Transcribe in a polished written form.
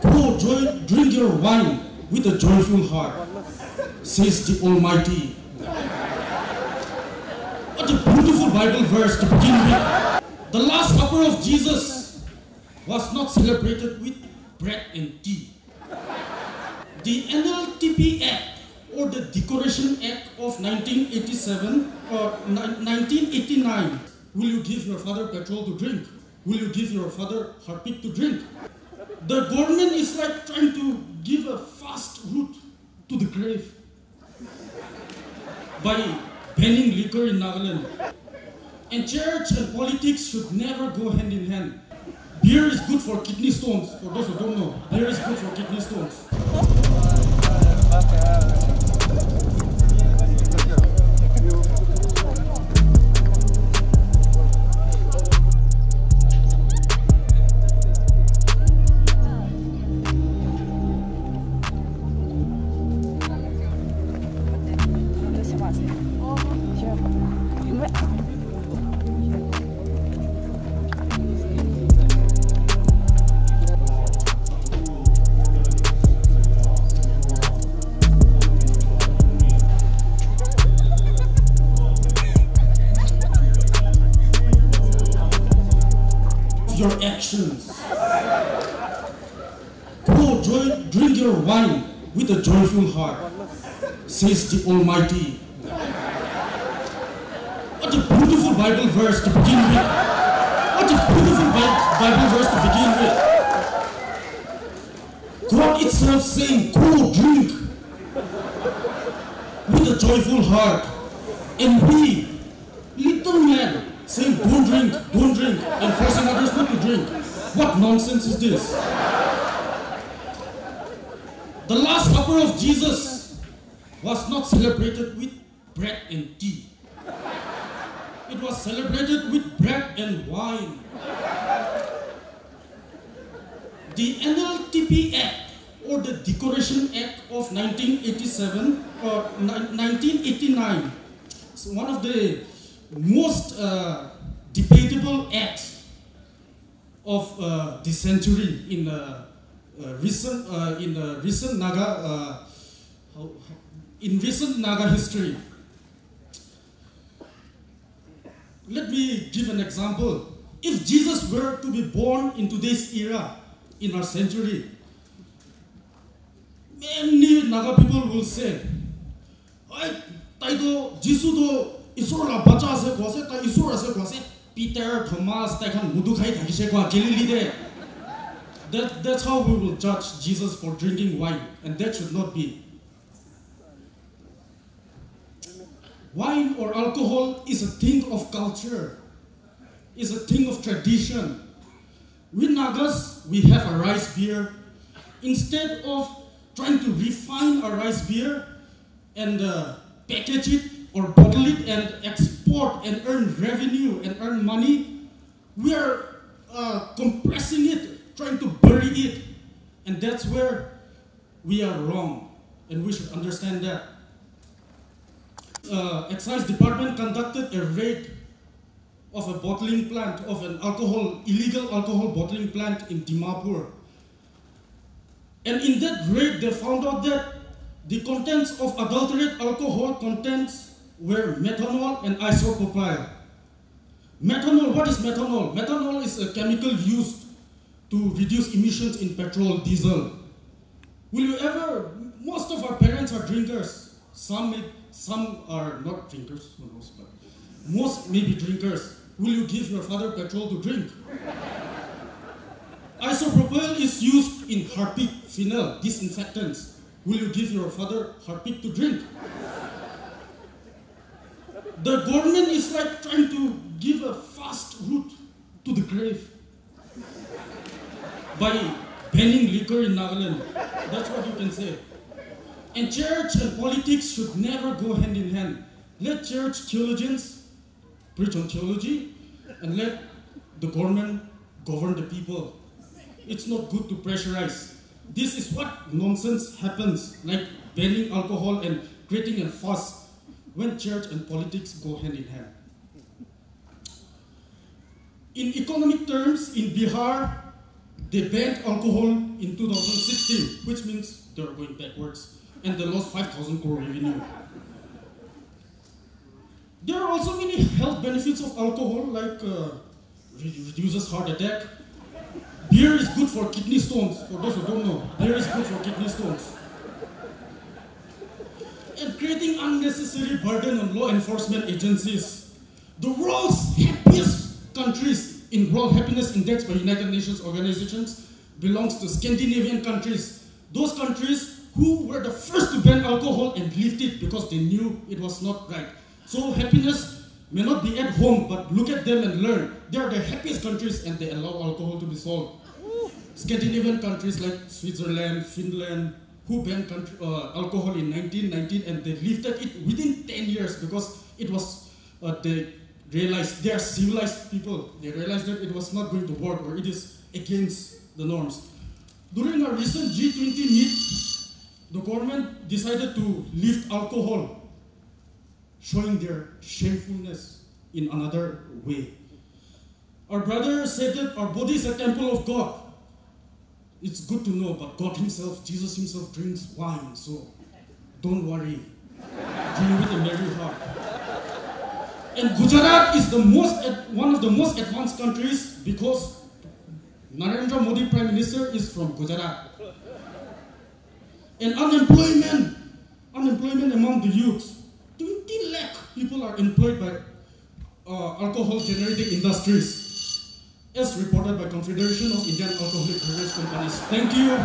Go drink your wine with a joyful heart, says the Almighty. What a beautiful Bible verse to begin with. The Last Supper of Jesus was not celebrated with bread and tea. The NLTP Act, or the Decoration Act of 1987 or 1989. Will you give your father petrol to drink? Will you give your father harpic to drink? The government is like trying to give a fast route to the grave by banning liquor in Nagaland. And church and politics should never go hand in hand. Beer is good for kidney stones. For those who don't know, beer is good for kidney stones. Your actions. Go drink your wine with a joyful heart, says the Almighty. What a beautiful Bible verse to begin with. What a beautiful Bible verse to begin with. God itself saying, go drink with a joyful heart. And we, little man, saying don't drink, and forcing others not to drink. What nonsense is this? The Last Supper of Jesus was not celebrated with bread and tea. It was celebrated with bread and wine. The NLTP Act, or the Decoration Act of 1987 or 1989, is one of the most debatable acts of the century in recent Naga history. Let me give an example. If Jesus were to be born in today's era, in our century, many Naga people will say, Jesus do Isur la bacha ase kwase ta Isur ase kwase Peter Thomas ta kan mudu khai thakise kwa Galilee de. That's how we will judge Jesus for drinking wine, and that should not be. Wine or alcohol is a thing of culture, is a thing of tradition. We Nagas, we have a rice beer. Instead of trying to refine our rice beer and package it or bottle it and export and earn revenue and earn money, we are compressing it, trying to bury it. And that's where we are wrong, and we should understand that. Excise department conducted a raid of a bottling plant, of an illegal alcohol bottling plant in Dimapur. And in that raid, they found out that the contents of adulterated alcohol contents were methanol and isopropyl. Methanol, what is methanol? Methanol is a chemical used to reduce emissions in petrol, diesel. Will you ever, most of our parents are drinkers. Some are not drinkers, who knows, but most may be drinkers. Will you give your father petrol to drink? Isopropyl is used in harpic, phenol, disinfectants. Will you give your father harpic to drink? The government is like trying to give a fast route to the grave by banning liquor in Nagaland. That's what you can say. And church and politics should never go hand in hand. Let church theologians preach on theology, and let the government govern the people. It's not good to pressurize. This is what nonsense happens, like banning alcohol and creating a fuss when church and politics go hand in hand. In economic terms, in Bihar, they banned alcohol in 2016, which means they're going backwards, and they lost 5,000 crore revenue. There are also many health benefits of alcohol, like reduces heart attack. Beer is good for kidney stones. For those who don't know, beer is good for kidney stones. And creating unnecessary burden on law enforcement agencies. The world's happiest countries in World Happiness Index by United Nations organizations belongs to Scandinavian countries. Those countries who were the first to ban alcohol and lift it because they knew it was not right. So happiness may not be at home, but look at them and learn. They are the happiest countries and they allow alcohol to be sold. Scandinavian countries like Switzerland, Finland, who banned alcohol in 1919 and they lifted it within 10 years because it was, they realized they are civilized people. They realized that it was not going to work or it is against the norms. During a recent G20 meet, the government decided to lift alcohol, showing their shamefulness in another way. Our brother said that our body is a temple of God. It's good to know, but God himself, Jesus himself drinks wine, so don't worry. Drink with a merry heart. And Gujarat is one of the most advanced countries because Narendra Modi Prime Minister is from Gujarat. And unemployment among the youth, 20 lakh people are employed by alcohol generating industries, as reported by Confederation of Indian Alcoholic Beverage Companies. Thank you.